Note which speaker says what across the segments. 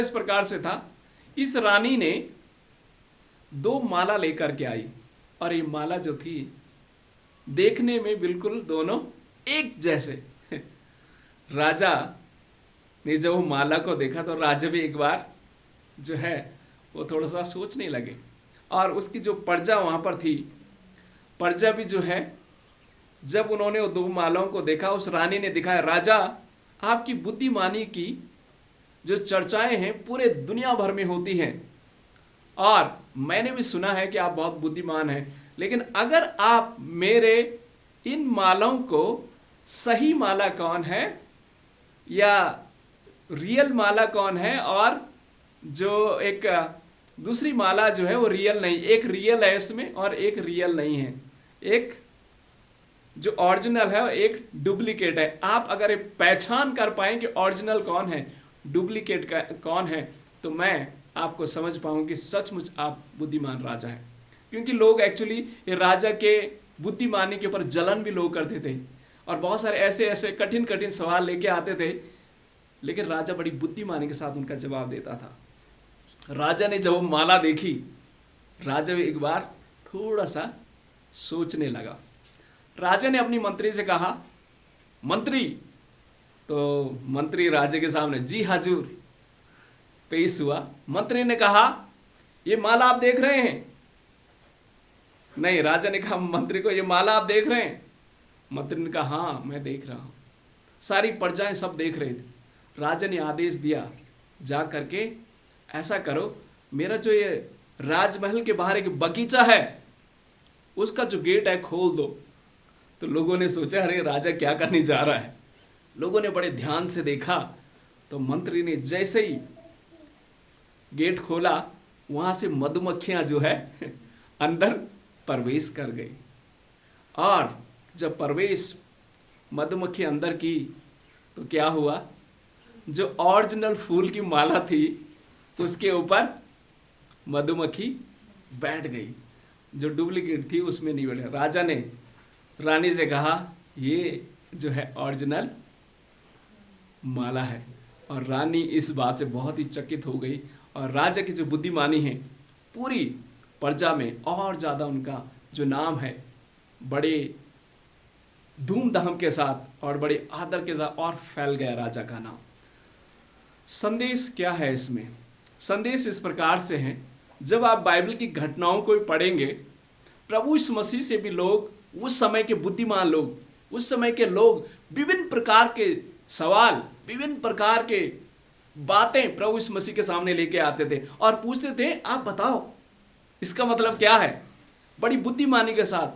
Speaker 1: इस प्रकार से था, इस रानी ने 2 माला लेकर के आई और ये माला जो थी देखने में बिल्कुल दोनों एक जैसे। राजा ने जब वो माला को देखा तो राजा भी एक बार जो है वो थोड़ा सा सोचने लगे, और उसकी जो प्रजा वहां पर थी, प्रजा भी जो है, जब उन्होंने वो 2 मालाओं को देखा, उस रानी ने दिखाया, राजा आपकी बुद्धिमानी की जो चर्चाएं हैं पूरे दुनिया भर में होती हैं, और मैंने भी सुना है कि आप बहुत बुद्धिमान हैं, लेकिन अगर आप मेरे इन मालाओं को सही माला कौन है या रियल माला कौन है, और जो एक दूसरी माला जो है वो रियल नहीं, एक रियल है इसमें और एक रियल नहीं है, एक जो ओरिजिनल है और एक डुप्लीकेट है, आप अगर पहचान कर पाए कि ओरिजिनल कौन है, डुप्लीकेट का कौन है, तो मैं आपको समझ पाऊँ कि सचमुच आप बुद्धिमान राजा हैं। क्योंकि लोग एक्चुअली ये राजा के बुद्धिमानी के ऊपर जलन भी लोग करते थे, और बहुत सारे ऐसे ऐसे कठिन कठिन सवाल लेके आते थे, लेकिन राजा बड़ी बुद्धिमानी के साथ उनका जवाब देता था। राजा ने जब माला देखी, राजा एक बार थोड़ा सा सोचने लगा। राजा ने अपनी मंत्री से कहा, मंत्री, तो मंत्री राजा के सामने जी हाजूर पेश हुआ। मंत्री ने कहा, ये माला आप देख रहे हैं? नहीं, राजा ने कहा मंत्री को, ये माला आप देख रहे हैं? मंत्री ने कहा, हाँ मैं देख रहा हूं। सारी प्रजाएं सब देख रही थी। राजा ने आदेश दिया, जा करके ऐसा करो, मेरा जो ये राजमहल के बाहर एक बगीचा है उसका जो गेट है खोल दो। तो लोगों ने सोचा, अरे राजा क्या करने जा रहा है। लोगों ने बड़े ध्यान से देखा, तो मंत्री ने जैसे ही गेट खोला, वहां से मधुमक्खियां जो है अंदर प्रवेश कर गई, और जब प्रवेश मधुमक्खी अंदर की तो क्या हुआ, जो ओरिजिनल फूल की माला थी उसके ऊपर मधुमक्खी बैठ गई, जो डुप्लीकेट थी उसमें नहीं बैठा। राजा ने रानी से कहा, ये जो है ओरिजिनल माला है, और रानी इस बात से बहुत ही चकित हो गई, और राजा की जो बुद्धिमानी है पूरी प्रजा में और ज़्यादा उनका जो नाम है बड़े धूमधाम के साथ और बड़े आदर के साथ और फैल गया राजा का नाम। संदेश क्या है इसमें? संदेश इस प्रकार से है, जब आप बाइबल की घटनाओं को पढ़ेंगे, प्रभु यीशु मसीह से भी लोग, उस समय के बुद्धिमान लोग, उस समय के लोग विभिन्न प्रकार के सवाल, विभिन्न प्रकार के बातें प्रभु यीशु मसीह के सामने लेके आते थे और पूछते थे, आप बताओ इसका मतलब क्या है। बड़ी बुद्धिमानी के साथ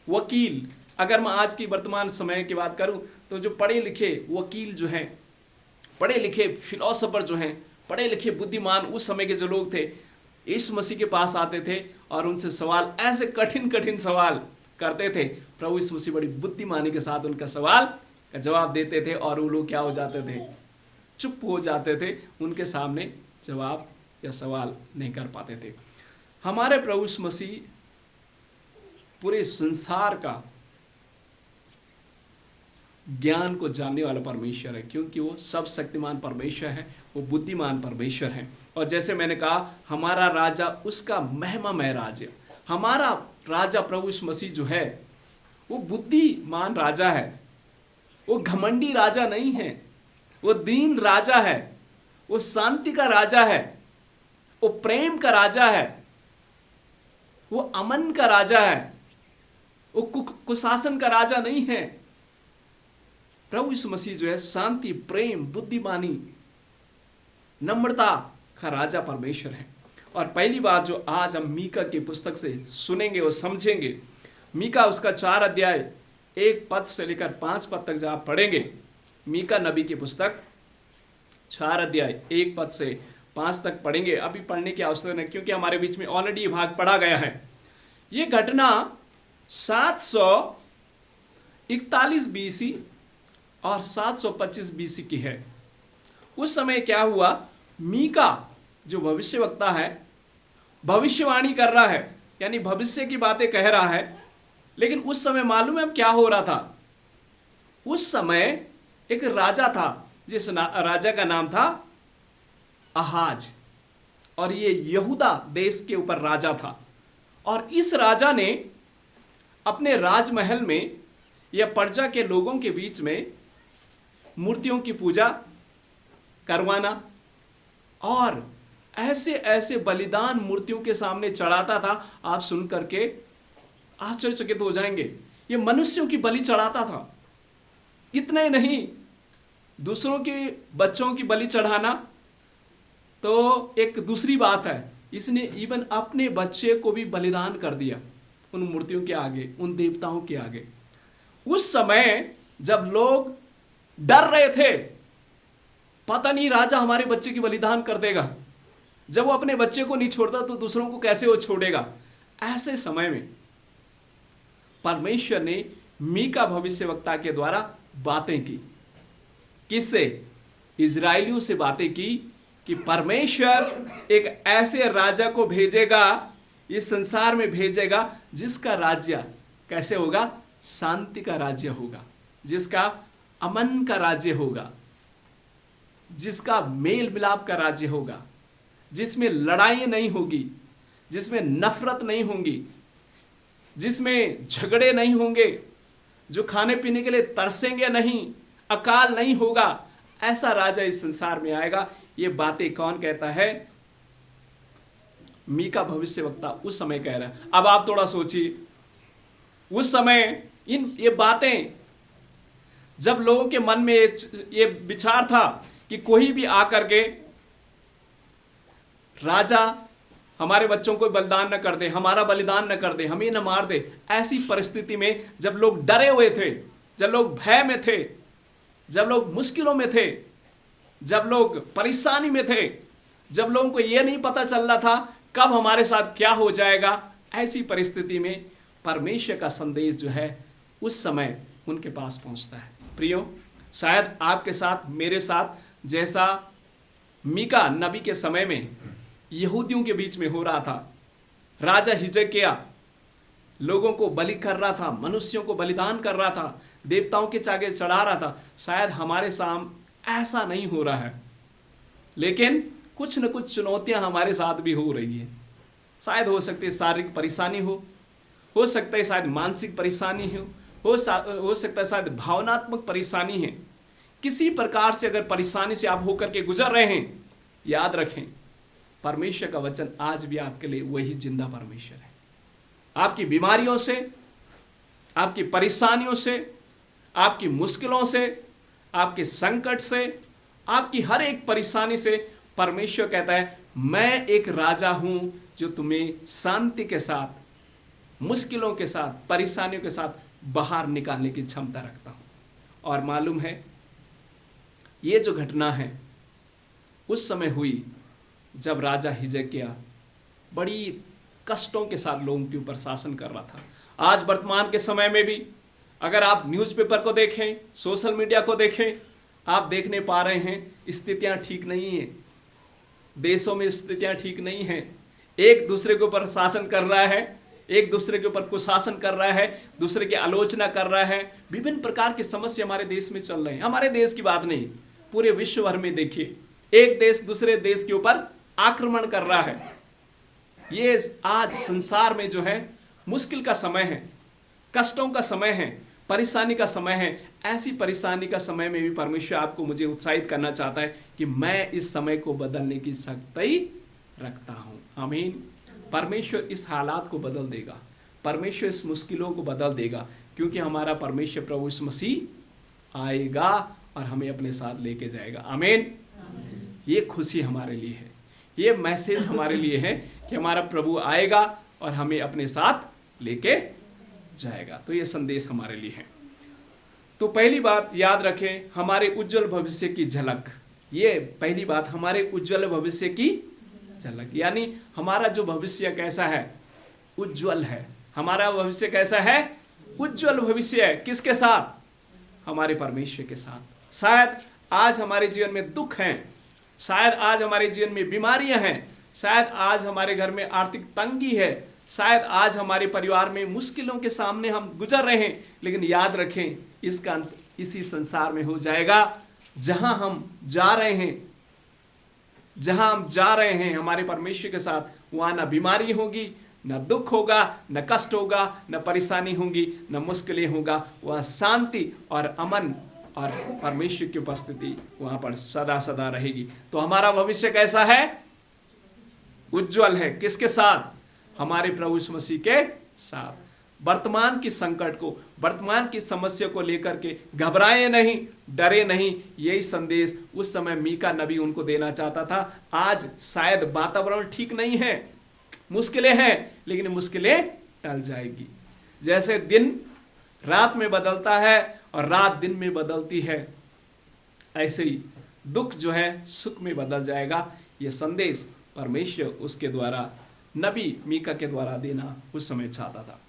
Speaker 1: वकील, अगर मैं आज की वर्तमान समय की बात करूं तो जो पढ़े लिखे वकील जो हैं, पढ़े लिखे फिलोसोफर जो हैं, पढ़े लिखे बुद्धिमान उस समय के जो लोग थे, यीशु मसीह के पास आते थे और उनसे सवाल, ऐसे कठिन कठिन सवाल करते थे। प्रभु यीशु मसीह बड़ी बुद्धिमानी के साथ उनका सवाल का जवाब देते थे, और वो लोग क्या हो जाते थे, चुप हो जाते थे, उनके सामने जवाब या सवाल नहीं कर पाते थे। हमारे प्रभु यीशु मसीह पूरे संसार का ज्ञान को जानने वाला परमेश्वर है, क्योंकि वो सब शक्तिमान परमेश्वर है, वो बुद्धिमान परमेश्वर है। और जैसे मैंने कहा, हमारा राजा उसका महिमामय राज्य, हमारा राजा प्रभु यीशु मसीह जो है वो बुद्धिमान राजा है, वो घमंडी राजा नहीं है, वो दीन राजा है, वो शांति का राजा है, वो प्रेम का राजा है, वो अमन का राजा है, वो कुशासन का राजा नहीं है। प्रभु यीशु मसीह जो है शांति, प्रेम, बुद्धिमानी, नम्रता का राजा परमेश्वर है। और पहली बात जो आज हम मीका की पुस्तक से सुनेंगे और समझेंगे, मीका उसका 4 अध्याय 1 पद से लेकर 5 पद तक जब आप पढ़ेंगे, मीका नबी की पुस्तक 4 अध्याय 1 पद से 5 तक पढ़ेंगे। अभी पढ़ने की आवश्यकता नहीं, क्योंकि हमारे बीच में ऑलरेडी ये भाग पढ़ा गया है। ये घटना 741 बीसी और 725 बीसी की है। उस समय क्या हुआ, मीका जो भविष्यवक्ता है, भविष्यवाणी कर रहा है, यानी भविष्य की बातें कह रहा है। लेकिन उस समय मालूम है अब क्या हो रहा था? उस समय एक राजा था, जिस राजा का नाम था आहाज, और ये यहूदा देश के ऊपर राजा था। और इस राजा ने अपने राजमहल में या प्रजा के लोगों के बीच में मूर्तियों की पूजा करवाना और ऐसे ऐसे बलिदान मूर्तियों के सामने चढ़ाता था, आप सुन करके आश्चर्यचकित हो जाएंगे। ये मनुष्यों की बलि चढ़ाता था। इतना ही नहीं, दूसरों के बच्चों की बलि चढ़ाना तो एक दूसरी बात है, इसने इवन अपने बच्चे को भी बलिदान कर दिया उन मूर्तियों के आगे, उन देवताओं के आगे। उस समय जब लोग डर रहे थे, पता नहीं राजा हमारे बच्चे की बलिदान कर देगा, जब वो अपने बच्चे को नहीं छोड़ता तो दूसरों को कैसे वो छोड़ेगा। ऐसे समय में परमेश्वर ने मीका भविष्यवक्ता के द्वारा बातें की। किससे? इजराइलियों से बातें की कि परमेश्वर एक ऐसे राजा को भेजेगा, इस संसार में भेजेगा, जिसका राज्य कैसे होगा? शांति का राज्य होगा, जिसका अमन का राज्य होगा, जिसका मेल मिलाप का राज्य होगा, जिसमें लड़ाई नहीं होगी, जिसमें नफरत नहीं होगी, जिसमें झगड़े नहीं होंगे, जो खाने पीने के लिए तरसेंगे नहीं, अकाल नहीं होगा। ऐसा राजा इस संसार में आएगा। ये बातें कौन कहता है? मीका भविष्यवक्ता उस समय कह रहा है। अब आप थोड़ा सोचिए, उस समय ये बातें जब लोगों के मन में ये विचार था कि कोई भी आकर के राजा हमारे बच्चों को बलिदान न कर दे, हमारा बलिदान न कर दे, हमें न मार दे। ऐसी परिस्थिति में जब लोग डरे हुए थे, जब लोग भय में थे, जब लोग मुश्किलों में थे, जब लोग परेशानी में थे, जब लोगों को यह नहीं पता चल रहा था कब हमारे साथ क्या हो जाएगा, ऐसी परिस्थिति में परमेश्वर का संदेश जो है उस समय उनके पास पहुंचता है। प्रियो, शायद आपके साथ, मेरे साथ जैसा मीका नबी के समय में यहूदियों के बीच में हो रहा था, राजा हिजकिय्याह लोगों को बलि कर रहा था, मनुष्यों को बलिदान कर रहा था, देवताओं के आगे चढ़ा रहा था। शायद हमारे सामने ऐसा नहीं हो रहा है, लेकिन कुछ न कुछ चुनौतियां हमारे साथ भी हो रही है। शायद हो सकती है शारीरिक परेशानी हो सकता है शायद मानसिक परेशानी हो सकता है शायद भावनात्मक परेशानी है। किसी प्रकार से अगर परेशानी से आप होकर के गुजर रहे हैं, याद रखें परमेश्वर का वचन आज भी आपके लिए वही जिंदा परमेश्वर है। आपकी बीमारियों से, आपकी परेशानियों से, आपकी मुश्किलों से, आपके संकट से, आपकी हर एक परेशानी से परमेश्वर कहता है, मैं एक राजा हूं जो तुम्हें शांति के साथ, मुश्किलों के साथ, परेशानियों के साथ बाहर निकालने की क्षमता रखता हूं। और मालूम है ये जो घटना है उस समय हुई जब राजा हिजकिय्याह बड़ी कष्टों के साथ लोगों के ऊपर शासन कर रहा था। आज वर्तमान के समय में भी अगर आप न्यूज़पेपर को देखें, सोशल मीडिया को देखें, आप देखने पा रहे हैं स्थितियां ठीक नहीं है, देशों में स्थितियां ठीक नहीं हैं। एक दूसरे के ऊपर शासन कर रहा है, एक दूसरे के ऊपर कुशासन कर रहा है, दूसरे की आलोचना कर रहा है। विभिन्न प्रकार की समस्या हमारे देश में चल रहे हैं। हमारे देश की बात नहीं, पूरे विश्व भर में देखिए, एक देश दूसरे देश के ऊपर आक्रमण कर रहा है। ये आज संसार में जो है मुश्किल का समय है, कष्टों का समय है, परेशानी का समय है। ऐसी परेशानी का समय में भी परमेश्वर आपको मुझे उत्साहित करना चाहता है कि मैं इस समय को बदलने की शक्ति रखता हूं। आमीन। परमेश्वर इस हालात को बदल देगा, परमेश्वर इस मुश्किलों को बदल देगा, क्योंकि हमारा परमेश्वर प्रभु यीशु मसीह आएगा और हमें अपने साथ लेके जाएगा। आमीन। ये खुशी हमारे लिए है, ये मैसेज हमारे लिए है कि हमारा प्रभु आएगा और हमें अपने साथ लेके जाएगा। तो ये संदेश हमारे लिए है। तो पहली बात याद रखें, हमारे उज्जवल भविष्य की झलक। ये पहली बात, हमारे उज्जवल भविष्य की झलक, यानी हमारा जो भविष्य कैसा है? उज्जवल है। हमारा भविष्य कैसा है? उज्जवल भविष्य है। किसके साथ? हमारे परमेश्वर के साथ। शायद आज हमारे जीवन में दुख हैं, शायद आज हमारे जीवन में बीमारियां हैं, शायद आज हमारे घर में आर्थिक तंगी है, शायद आज हमारे परिवार में मुश्किलों के सामने हम गुजर रहे हैं, लेकिन याद रखें इसका अंत इसी संसार में हो जाएगा जहां हम जा रहे हैं। जहां हम जा रहे हैं हमारे परमेश्वर के साथ, वहां ना बीमारी होगी, न दुख होगा, न कष्ट होगा, न परेशानी होगी, न मुश्किलें होगा। वह शांति और अमन और परमेश्वर की उपस्थिति वहां पर सदा सदा रहेगी। तो हमारा भविष्य कैसा है? उज्जवल है। किसके साथ? हमारे प्रभु यीशु मसीह के साथ। वर्तमान की संकट को, वर्तमान की समस्या को लेकर के घबराए नहीं, डरे नहीं। यही संदेश उस समय मीका नबी उनको देना चाहता था। आज शायद वातावरण ठीक नहीं है, मुश्किलें हैं, लेकिन मुश्किलें टल जाएगी। जैसे दिन रात में बदलता है और रात दिन में बदलती है, ऐसे ही दुख जो है सुख में बदल जाएगा। यह संदेश परमेश्वर उसके द्वारा नबी मीका के द्वारा देना उस समय चाहता था।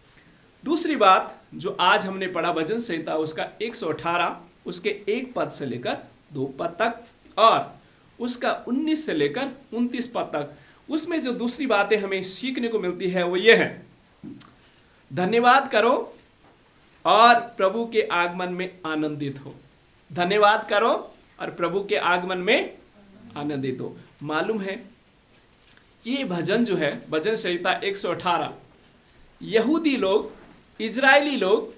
Speaker 1: दूसरी बात जो आज हमने पढ़ा भजन संहिता उसका 118 उसके 1 पद से लेकर 2 पद तक और उसका 19 से लेकर 29 पद तक, उसमें जो दूसरी बातें हमें सीखने को मिलती है वो ये है, धन्यवाद करो और प्रभु के आगमन में आनंदित हो। धन्यवाद करो और प्रभु के आगमन में आनंदित हो। मालूम है ये भजन जो है भजन संहिता 118, यहूदी लोग, इजरायली लोग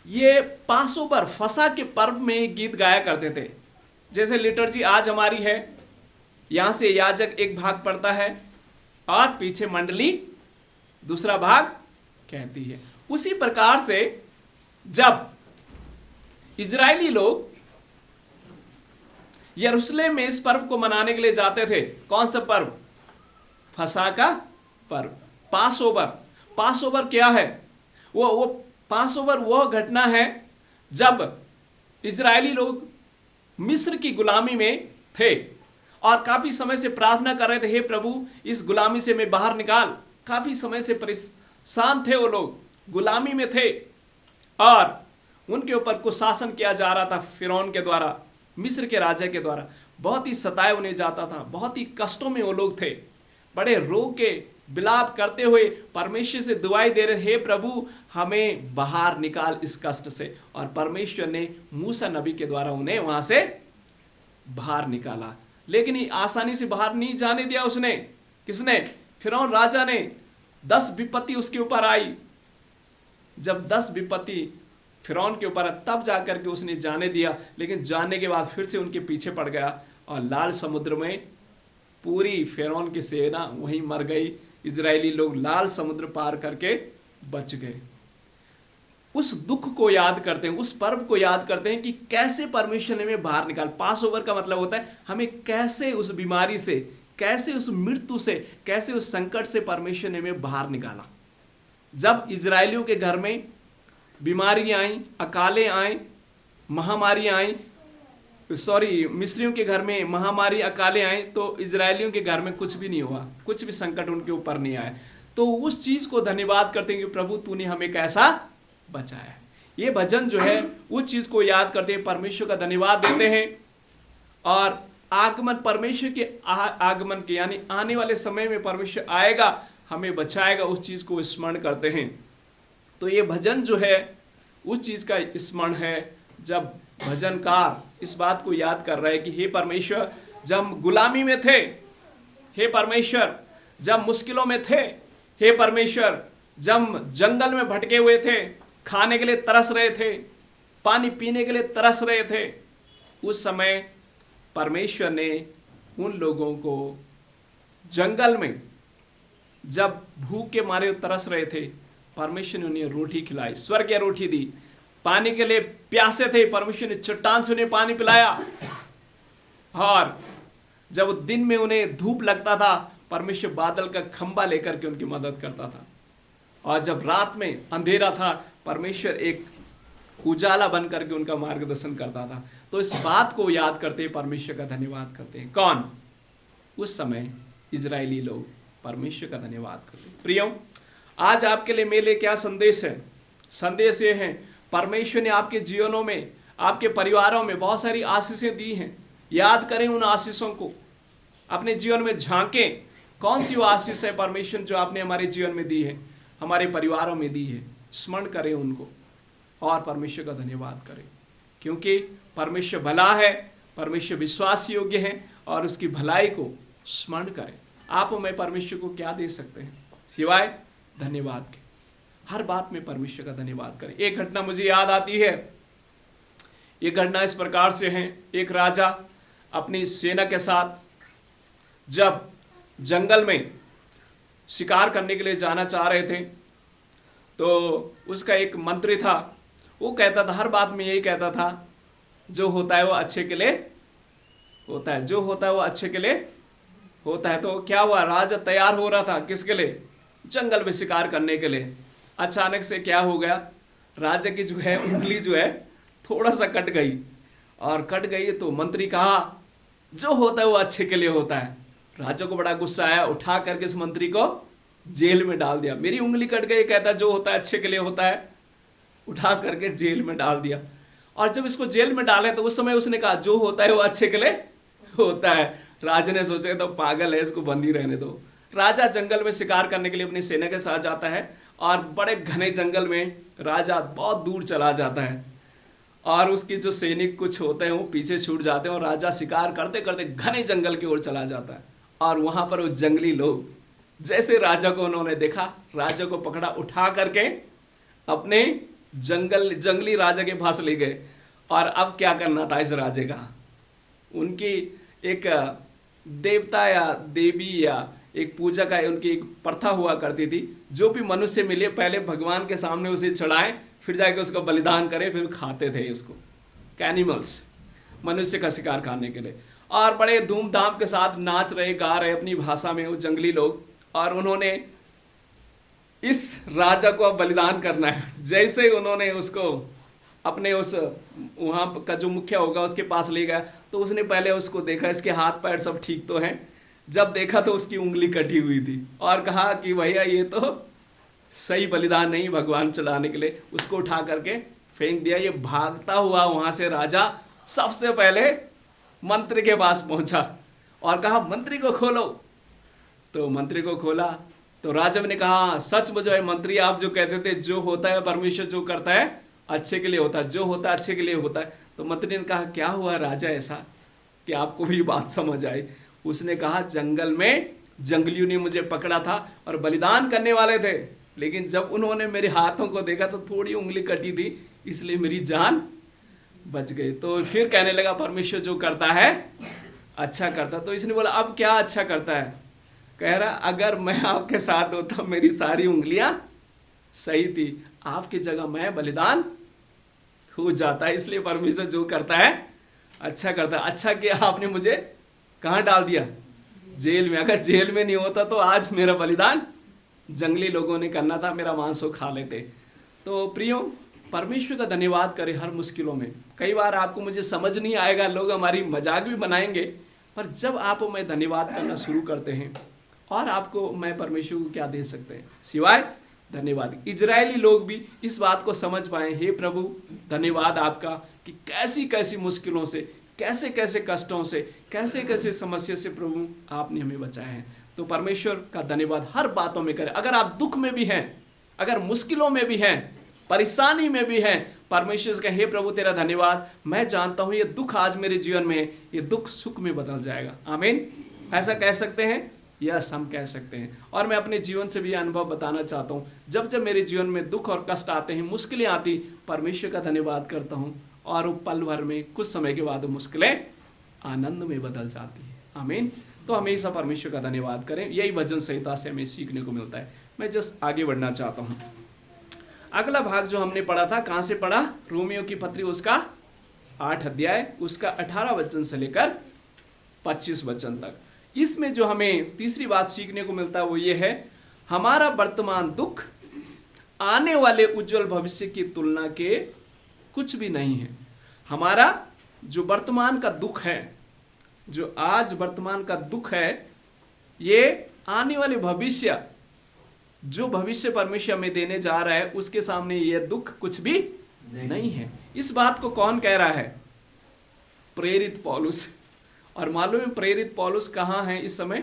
Speaker 1: ये पासोवर फसह के पर्व में गीत गाया करते थे। जैसे लिटर्जी आज हमारी है, यहां से याजक एक भाग पढ़ता है और पीछे मंडली दूसरा भाग कहती है। उसी प्रकार से जब इजरायली लोग यरूशलेम में इस पर्व को मनाने के लिए जाते थे, कौन सा पर्व? फसह का पर्व, पासओवर। पासओवर क्या है? वो पासओवर वो घटना है जब इजरायली लोग मिस्र की गुलामी में थे और काफी समय से प्रार्थना कर रहे थे, हे प्रभु इस गुलामी से मैं बाहर निकाल। काफी समय से परेशान थे वो लोग, गुलामी में थे और उनके ऊपर कुछ शासन किया जा रहा था फिरौन के द्वारा, मिस्र के राजा के द्वारा। बहुत ही सताए उन्हें जाता था, बहुत ही कष्टों में वो लोग थे। बड़े रो के विलाप करते हुए परमेश्वर से दुआई दे रहे, हे प्रभु हमें बाहर निकाल इस कष्ट से। और परमेश्वर ने मूसा नबी के द्वारा उन्हें वहां से बाहर निकाला। लेकिन ये आसानी से बाहर नहीं जाने दिया उसने। किसने? फिरौन राजा ने। 10 विपत्ति उसके ऊपर आई। जब 10 विपत्ति फिरौन के ऊपर तब जाकर के उसने जाने दिया, लेकिन जाने के बाद फिर से उनके पीछे पड़ गया और लाल समुद्र में पूरी फिरौन की सेना वहीं मर गई। इजरायली लोग लाल समुद्र पार करके बच गए। उस दुख को याद करते हैं, उस पर्व को याद करते हैं कि कैसे परमेश्वर ने हमें बाहर निकाल। पास ओवर का मतलब होता है हमें कैसे उस बीमारी से, कैसे उस मृत्यु से, कैसे उस संकट से परमेश्वर ने हमें बाहर निकाला। जब इजरायलियों के घर में बीमारियां आई, अकाले आए, महामारी आई, मिस्रियों के घर में महामारी अकाले आए, तो इजरायलियों के घर में कुछ भी नहीं हुआ, कुछ भी संकट उनके ऊपर नहीं आया। तो उस चीज को धन्यवाद करते हैं कि प्रभु तूने हमें कैसा बचाया। ये भजन जो है उस चीज को याद करते हैं, परमेश्वर का धन्यवाद देते हैं और आगमन, परमेश्वर के आगमन के यानी आने वाले समय में परमेश्वर आएगा, हमें बचाएगा, उस चीज को स्मरण करते हैं। तो ये भजन जो है उस चीज का स्मरण है जब भजनकार इस बात को याद कर रहे हैं कि हे परमेश्वर जब हम गुलामी में थे, हे परमेश्वर जब मुश्किलों में थे, हे परमेश्वर जब जंगल में भटके हुए थे, खाने के लिए तरस रहे थे, पानी पीने के लिए तरस रहे थे, उस समय परमेश्वर ने उन लोगों को जंगल में जब भूख के मारे तरस रहे थे, परमेश्वर ने उन्हें रोटी खिलाई, स्वर्गीय रोटी दी। पानी के लिए प्यासे थे, परमेश्वर ने चट्टान से उन्हें पानी पिलाया। और जब दिन में उन्हें धूप लगता था, परमेश्वर बादल का खंबा लेकर के उनकी मदद करता था। और जब रात में अंधेरा था, परमेश्वर एक उजाला बन करके उनका मार्गदर्शन करता था। तो इस बात को याद करते हैं, परमेश्वर का धन्यवाद करते हैं। कौन? उस समय इजरायली लोग परमेश्वर का धन्यवाद करते हैं। प्रियो, आज आपके लिए मेरे लिए क्या संदेश है? संदेश ये है, परमेश्वर ने आपके जीवनों में, आपके परिवारों में बहुत सारी आशीषें दी हैं। याद करें उन आशीषों को, अपने जीवन में झांकें। कौन सी वो आशीष है परमेश्वर जो आपने हमारे जीवन में दी है, हमारे परिवारों में दी है? स्मरण करें उनको और परमेश्वर का धन्यवाद करें, क्योंकि परमेश्वर भला है, परमेश्वर विश्वास योग्य है और उसकी भलाई को स्मरण करें। आप और मैं परमेश्वर को क्या दे सकते हैं सिवाय धन्यवाद के। हर बात में परमेश्वर का धन्यवाद करें। एक घटना मुझे याद आती है। ये घटना इस प्रकार से है, एक राजा अपनी सेना के साथ जब जंगल में शिकार करने के लिए जाना चाह रहे थे, तो उसका एक मंत्री था। वो कहता था, हर बात में यही कहता था, जो होता है वो अच्छे के लिए होता है, जो होता है वो अच्छे के लिए होता है। तो क्या हुआ, राजा तैयार हो रहा था किसके लिए, जंगल में शिकार करने के लिए। अचानक से क्या हो गया, राजा की जो है उंगली जो है थोड़ा सा कट गई, और कट गई तो मंत्री कहा जो होता है वो अच्छे के लिए होता है। राजा को बड़ा गुस्सा आया, उठा करके इस मंत्री को जेल में डाल दिया। मेरी उंगली कट गई, कहता जो होता है अच्छे के लिए होता है, उठा करके जेल में डाल दिया। और जब इसको जेल में डाले तो उस समय उसने कहा जो होता है वो अच्छे के लिए होता है। राजा ने सोचा तो पागल है, इसको बंदी रहने दो। राजा जंगल में शिकार करने के लिए अपनी सेना के साथ जाता है, और बड़े घने जंगल में राजा बहुत दूर चला जाता है, और उसकी जो सैनिक कुछ होते हैं वो पीछे छूट जाते हैं, और राजा शिकार करते करते घने जंगल की ओर चला जाता है। और वहां पर वो जंगली लोग जैसे राजा को उन्होंने देखा, राजा को पकड़ा, उठा करके अपने जंगली राजा के पास ले गए। और अब क्या करना था इस राजे का, उनकी एक देवता या देवी या एक पूजा का उनकी एक प्रथा हुआ करती थी, जो भी मनुष्य मिले पहले भगवान के सामने उसे चढ़ाएं, फिर जाके उसका बलिदान करें, फिर खाते थे उसको, कैनिमल्स, मनुष्य का शिकार खाने के लिए। और बड़े धूमधाम के साथ नाच रहे, गा रहे अपनी भाषा में वो जंगली लोग, और उन्होंने इस राजा को अब बलिदान करना है। जैसे ही उन्होंने उसको अपने उस वहाँ का जो मुखिया होगा उसके पास ले गया, तो उसने पहले उसको देखा, इसके हाथ पैर सब ठीक तो हैं। जब देखा तो उसकी उंगली कटी हुई थी, और कहा कि भैया ये तो सही बलिदान नहीं भगवान चलाने के लिए। उसको उठा करके फेंक दिया। ये भागता हुआ वहां से राजा सबसे पहले मंत्री के पास पहुंचा और कहा मंत्री को खोलो। तो मंत्री को खोला तो राजा ने कहा सच में जो है मंत्री, आप जो कहते थे जो होता है परमेश्वर जो करता है अच्छे के लिए होता है, जो होता है अच्छे के लिए होता है। तो मंत्री ने कहा क्या हुआ राजा ऐसा कि आपको भी बात समझ आई। उसने कहा जंगल में जंगलियों ने मुझे पकड़ा था और बलिदान करने वाले थे, लेकिन जब उन्होंने मेरे हाथों को देखा तो थोड़ी उंगली कटी थी, इसलिए मेरी जान बच गई। तो फिर कहने लगा परमेश्वर जो करता है अच्छा करता। तो इसने बोला अब क्या अच्छा करता है, कह रहा अगर मैं आपके साथ होता मेरी सारी उंगलियां सही थी, आपकी जगह मैं बलिदान हो जाता है। इसलिए परमेश्वर जो करता है अच्छा करता है। अच्छा किया आपने मुझे कहाँ डाल दिया, जेल में। अगर जेल में नहीं होता तो आज मेरा बलिदान जंगली लोगों ने करना था, मेरा मांस वो खा लेते। तो प्रियो परमेश्वर का धन्यवाद करें हर मुश्किलों में। कई बार आपको मुझे समझ नहीं आएगा, लोग हमारी मजाक भी बनाएंगे, पर जब आप मैं धन्यवाद करना शुरू करते हैं, और आपको मैं परमेश्वर को क्या दे सकते हैं सिवाय धन्यवाद। इजरायली लोग भी इस बात को समझ पाए, हे प्रभु धन्यवाद आपका कि कैसी कैसी मुश्किलों से, कैसे कैसे कष्टों से, कैसे कैसे समस्या से प्रभु आपने हमें बचाया है। तो परमेश्वर का धन्यवाद हर बातों में करें। अगर आप दुख में भी हैं, अगर मुश्किलों में भी हैं, परेशानी में भी हैं, परमेश्वर से कहें हे प्रभु तेरा धन्यवाद, मैं जानता हूं ये दुख आज मेरे जीवन में है, ये दुख सुख में बदल जाएगा। आमीन। ऐसा कह सकते हैं, यस हम कह सकते हैं। और मैं अपने जीवन से भी अनुभव बताना चाहता हूँ, जब जब मेरे जीवन में दुख और कष्ट आते हैं, मुश्किलें आती, परमेश्वर का धन्यवाद करता हूँ, और वो पल भर में कुछ समय के बाद मुश्किलें आनंद में बदल जाती है। आमीन। तो हमेशा परमेश्वर का धन्यवाद करें, यही भजन संहिता से हमें सीखने को मिलता है। मैं जस्ट आगे बढ़ना चाहता हूँ। अगला भाग जो हमने पढ़ा था, कहाँ से पढ़ा, रोमियो की पत्री उसका 8 अध्याय उसका 18 वचन से लेकर 25 वचन तक। इसमें जो हमें तीसरी बात सीखने को मिलता है वो ये है, हमारा वर्तमान दुख आने वाले उज्जवल भविष्य की तुलना के कुछ भी नहीं है। हमारा जो वर्तमान का दुख है, जो आज वर्तमान का दुख है, ये आने वाले भविष्य, जो भविष्य परमेश्वर हमें देने जा रहा है, उसके सामने ये दुख कुछ भी नहीं है। इस बात को कौन कह रहा है, प्रेरित पौलुस। और मालूम है प्रेरित पौलुस कहाँ है इस समय,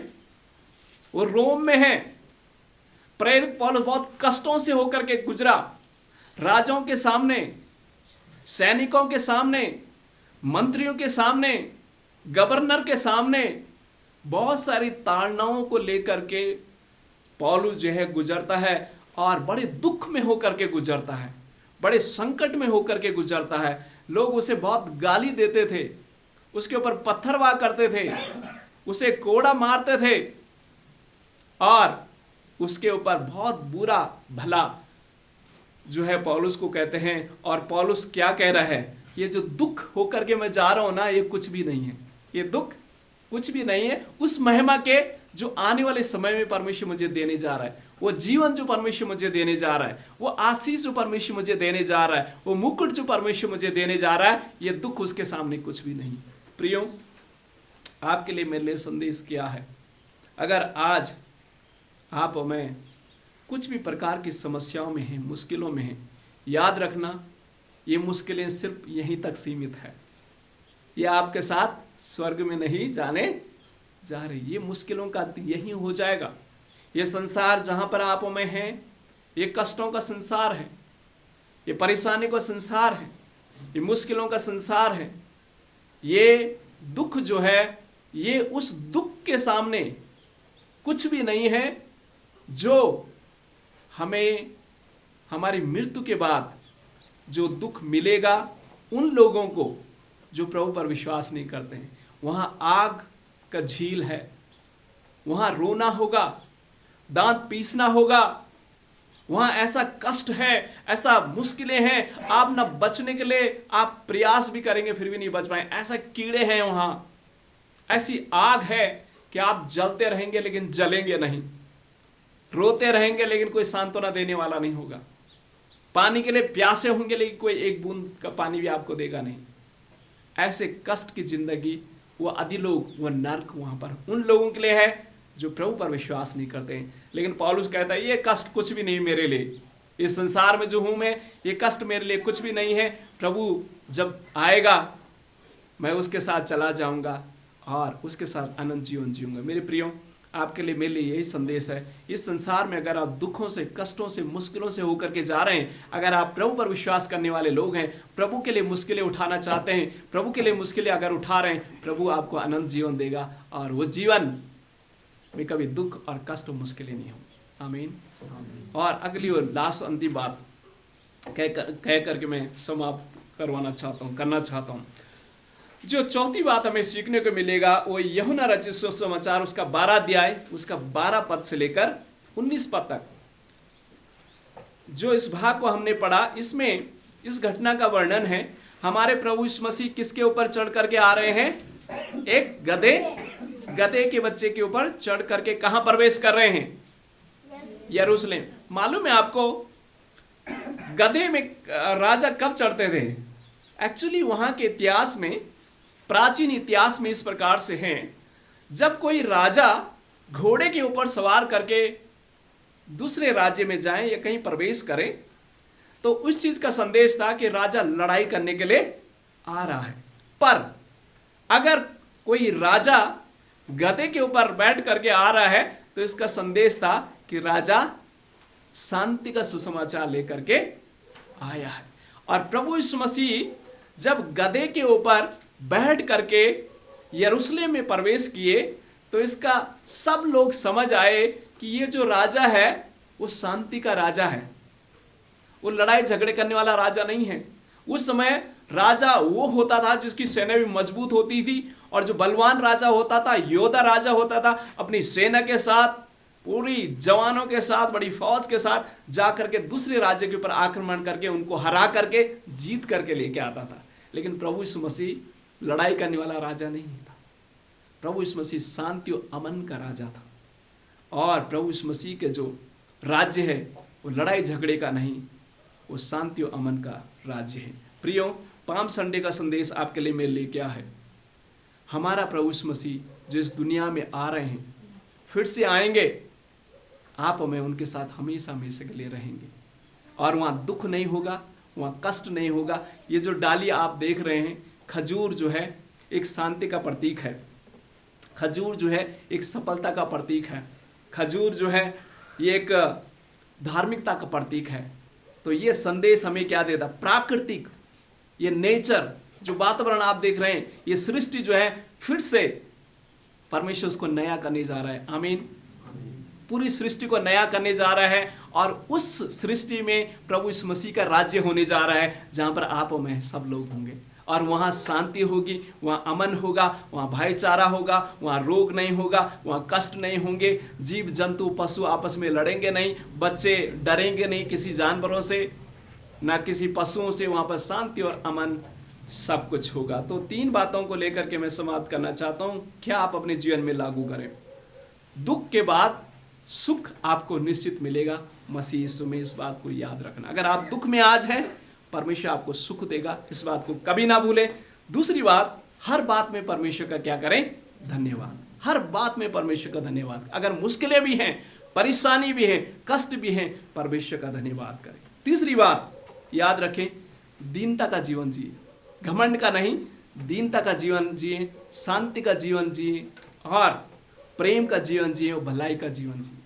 Speaker 1: वो रोम में है। प्रेरित पौलुस बहुत कष्टों से होकर के गुजरा, राजाओं के सामने, सैनिकों के सामने, मंत्रियों के सामने, गवर्नर के सामने बहुत सारी ताड़नाओं को लेकर के पौलुस जो है गुजरता है, और बड़े दुख में होकर के गुजरता है, बड़े संकट में होकर के गुजरता है। लोग उसे बहुत गाली देते थे, उसके ऊपर पत्थरवाह करते थे, उसे कोड़ा मारते थे, और उसके ऊपर बहुत बुरा भला जो है पौलुस को कहते हैं। और पौलुस क्या कह रहा है, ये जो दुख होकर के मैं जा रहा हूं ना, ये कुछ भी नहीं है, ये दुख कुछ भी नहीं है उस महिमा के जो आने वाले समय में परमेश्वर मुझे देने जा रहा है। वो जीवन जो परमेश्वर मुझे देने जा रहा है, वो आशीष जो परमेश्वर मुझे देने जा रहा है, वो मुकुट जो परमेश्वर मुझे देने जा रहा है, ये दुख उसके सामने कुछ भी नहीं। प्रियो, आपके लिए मेरे लिए संदेश क्या है? अगर आज आप और मैं कुछ भी प्रकार की समस्याओं में हैं, मुश्किलों में हैं, याद रखना ये मुश्किलें सिर्फ यहीं तक सीमित है, ये आपके साथ स्वर्ग में नहीं जाने जा रही। ये मुश्किलों का अंत यही हो जाएगा। ये संसार जहां पर आप में हैं, ये कष्टों का संसार है, ये परेशानी का संसार है, ये मुश्किलों का संसार है। ये दुख जो है, ये उस दुख के सामने कुछ भी नहीं है जो हमें हमारी मृत्यु के बाद जो दुख मिलेगा उन लोगों को जो प्रभु पर विश्वास नहीं करते हैं। वहां आग का झील है, वहां रोना होगा, दांत पीसना होगा, वहां ऐसा कष्ट है, ऐसा मुश्किलें हैं, आप ना बचने के लिए आप प्रयास भी करेंगे फिर भी नहीं बच पाए। ऐसा कीड़े हैं वहां, ऐसी आग है कि आप जलते रहेंगे लेकिन जलेंगे नहीं, रोते रहेंगे लेकिन कोई सांत्वना देने वाला नहीं होगा, पानी के लिए प्यासे होंगे लेकिन कोई एक बूंद का पानी भी आपको देगा नहीं। ऐसे कष्ट की जिंदगी, वो अधिलोक, वो नर्क वहां पर उन लोगों के लिए है जो प्रभु पर विश्वास नहीं करते हैं। लेकिन पौलुस कहता है ये कष्ट कुछ भी नहीं मेरे लिए, इस संसार में जो हूं मैं, ये कष्ट मेरे लिए कुछ भी नहीं है। प्रभु जब आएगा मैं उसके साथ चला जाऊंगा और उसके साथ अनंत जीवन जीऊंगा। मेरे प्रियो, आपके लिए मेरे लिए यही संदेश है। इस संसार में अगर आप दुखों से, कष्टों से, मुश्किलों से होकर के जा रहे हैं, अगर आप प्रभु पर विश्वास करने वाले लोग हैं, प्रभु के लिए मुश्किलें उठाना चाहते हैं, प्रभु के लिए मुश्किलें अगर उठा रहे हैं, प्रभु आपको अनंत जीवन देगा और वो जीवन में कभी दुख और कष्ट और मुश्किलें नहीं होंगी। आमीन। और अगली और लास्ट अंतिम बात कह करके मैं समाप्त करना चाहता हूँ। जो चौथी बात हमें सीखने को मिलेगा वो यूहन्ना रचित सुसमाचार उसका 12 अध्याय उसका 12 पद से लेकर 19 पद तक जो इस भाग को हमने पढ़ा, इसमें इस घटना का वर्णन है। हमारे प्रभु यीशु मसीह किसके ऊपर चढ़ करके आ रहे हैं? एक गधे के बच्चे के ऊपर चढ़ करके कहां प्रवेश कर रहे हैं? यरूशलेम। मालूम है आपको गधे में राजा कब चढ़ते थे? एक्चुअली वहां के इतिहास में, प्राचीन इतिहास में इस प्रकार से हैं, जब कोई राजा घोड़े के ऊपर सवार करके दूसरे राज्य में जाए या कहीं प्रवेश करे तो उस चीज का संदेश था कि राजा लड़ाई करने के लिए आ रहा है। पर अगर कोई राजा गधे के ऊपर बैठ करके आ रहा है तो इसका संदेश था कि राजा शांति का सुसमाचार लेकर के आया है। और प्रभु यीशु मसीह जब गधे के ऊपर बैठ करके यरूशलेम में प्रवेश किए तो इसका सब लोग समझ आए कि ये जो राजा है वो शांति का राजा है, वो लड़ाई झगड़े करने वाला राजा नहीं है। उस समय राजा वो होता था जिसकी सेना भी मजबूत होती थी, और जो बलवान राजा होता था, योद्धा राजा होता था, अपनी सेना के साथ, पूरी जवानों के साथ, बड़ी फौज के साथ जाकर के दूसरे राज्य के ऊपर आक्रमण करके उनको हरा करके जीत करके लेके आता था। लेकिन प्रभु यीशु मसीह लड़ाई करने वाला राजा नहीं था। प्रभु यीशु मसीह शांति और अमन का राजा था। और प्रभु यीशु मसीह के जो राज्य है वो लड़ाई झगड़े का नहीं, वो शांति और अमन का राज्य है। प्रियो, पाम संडे का संदेश आपके लिए मेरे लिए क्या है? हमारा प्रभु यीशु मसीह जो इस दुनिया में आ रहे हैं, फिर से आएंगे, आप और मैं उनके साथ हमेशा हमेशा के लिए रहेंगे, और वहाँ दुख नहीं होगा, वहाँ कष्ट नहीं होगा। ये जो डाली आप देख रहे हैं, खजूर जो है एक शांति का प्रतीक है, खजूर जो है एक सफलता का प्रतीक है, खजूर जो है ये एक धार्मिकता का प्रतीक है। तो ये संदेश हमें क्या देता? प्राकृतिक, ये नेचर जो वातावरण आप देख रहे हैं, ये सृष्टि जो है फिर से परमेश्वर उसको नया करने जा रहा है। आमीन। पूरी सृष्टि को नया करने जा रहा है और उस सृष्टि में प्रभु यीशु मसीह का राज्य होने जा रहा है, जहां पर आप और मैं सब लोग होंगे और वहां शांति होगी, वहां अमन होगा, वहां भाईचारा होगा, वहां रोग नहीं होगा, वहां कष्ट नहीं होंगे, जीव जंतु पशु आपस में लड़ेंगे नहीं, बच्चे डरेंगे नहीं किसी जानवरों से, ना किसी पशुओं से। वहां पर शांति और अमन सब कुछ होगा। तो 3 बातों को लेकर के मैं समाप्त करना चाहता हूं, क्या आप अपने जीवन में लागू करें। दुख के बाद सुख आपको निश्चित मिलेगा। मसीह यीशु में इस बात को याद रखना। अगर आप दुख में आज हैं, परमेश्वर आपको सुख देगा, इस बात को कभी ना भूलें। दूसरी बात, हर बात में परमेश्वर का क्या करें, धन्यवाद। हर बात में परमेश्वर का धन्यवाद। अगर मुश्किलें भी हैं, परेशानी भी है, कष्ट भी है, परमेश्वर का धन्यवाद करें। तीसरी बात याद रखें, दीनता का जीवन जिए, घमंड का नहीं, दीनता का जीवन जिए, शांति का जीवन जिए और प्रेम का जीवन जिए और भलाई का जीवन जिए।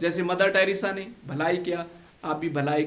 Speaker 1: जैसे मदर टेरेसा ने भलाई किया, आप भी भलाई